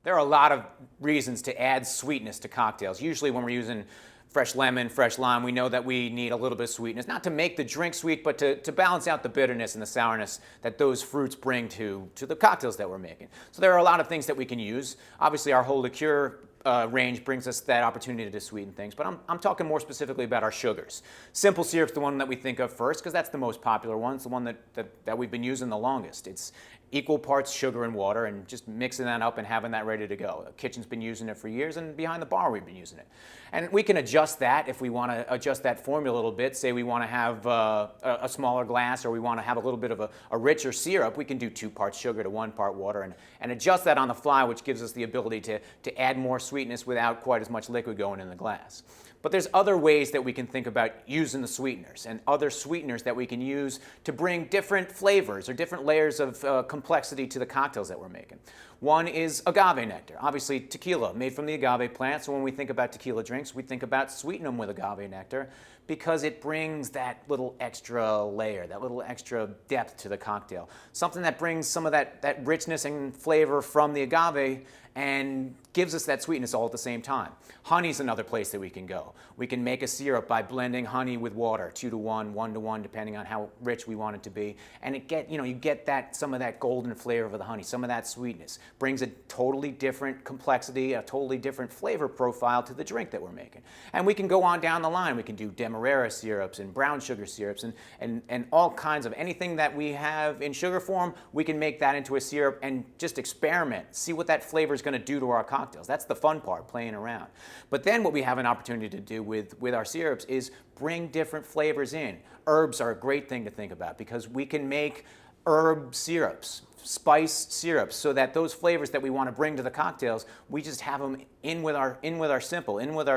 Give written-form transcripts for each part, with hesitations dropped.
There are a lot of reasons to add sweetness to cocktails. Usually when we're using fresh lemon, fresh lime, we know that we need a little bit of sweetness, not to make the drink sweet, but to balance out the bitterness and the sourness that those fruits bring to the cocktails that we're making. So there are a lot of things that we can use. Obviously our whole liqueur range brings us that opportunity to sweeten things, but I'm talking more specifically about our sugars. Simple syrup's the one that we think of first because that's the most popular one. It's the one that we've been using the longest. It's equal parts sugar and water and just mixing that up and having that ready to go. The kitchen's been using it for years, and behind the bar we've been using it. And we can adjust that if we want to adjust that formula a little bit. Say we want to have a smaller glass, or we want to have a little bit of a richer syrup. We can do 2 parts sugar to 1 part water and adjust that on the fly, which gives us the ability to add more sweetness without quite as much liquid going in the glass. But there's other ways that we can think about using the sweeteners and other sweeteners that we can use to bring different flavors or different layers of complexity to the cocktails that we're making. One is agave nectar. Obviously tequila, made from the agave plant, so when we think about tequila drinks, we think about sweetening them with agave nectar because it brings that little extra layer, that little extra depth to the cocktail. Something that brings some of that richness and flavor from the agave and gives us that sweetness all at the same time. Honey's another place that we can go. We can make a syrup by blending honey with water, 2 to 1, 1 to 1, depending on how rich we want it to be. And you get that, some of that golden flavor of the honey, some of that sweetness. Brings a totally different complexity, a totally different flavor profile to the drink that we're making. And we can go on down the line. We can do demerara syrups and brown sugar syrups and all kinds of anything that we have in sugar form, we can make that into a syrup and just experiment, see what that flavor is going to do to our cocktails. That's the fun part, playing around. But then what we have an opportunity to do with our syrups is bring different flavors in. Herbs are a great thing to think about because we can make herb syrups, spice syrups, so that those flavors that we want to bring to the cocktails, we just have them in with our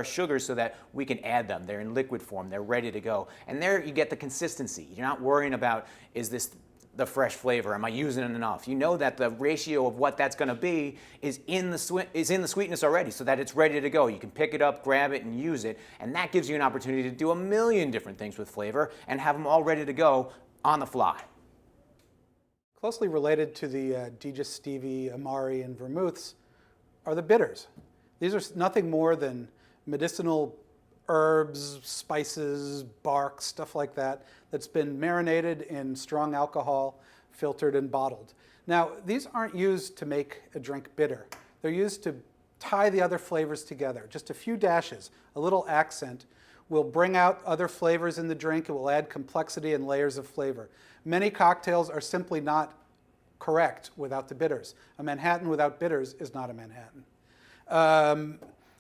sugars so that we can add them. They're in liquid form, they're ready to go. And there you get the consistency. You're not worrying about, is this the fresh flavor? Am I using it enough? You know that the ratio of what that's going to be is in the sweetness already, so that it's ready to go. You can pick it up, grab it, and use it, and that gives you an opportunity to do a million different things with flavor and have them all ready to go on the fly. Closely related to the digestivi, amari, and vermouths are the bitters. These are nothing more than medicinal herbs, spices, bark, stuff like that, that's been marinated in strong alcohol, filtered and bottled. Now, these aren't used to make a drink bitter. They're used to tie the other flavors together. Just a few dashes, a little accent, will bring out other flavors in the drink. It will add complexity and layers of flavor. Many cocktails are simply not correct without the bitters. A Manhattan without bitters is not a Manhattan.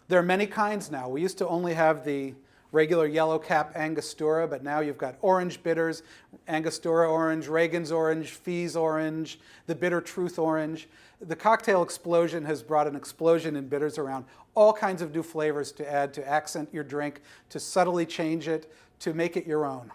There are many kinds now. We used to only have the regular yellow cap Angostura, but now you've got orange bitters, Angostura orange, Reagan's orange, Fee's orange, the Bitter Truth orange. The cocktail explosion has brought an explosion in bitters around, all kinds of new flavors to add to accent your drink, to subtly change it, to make it your own.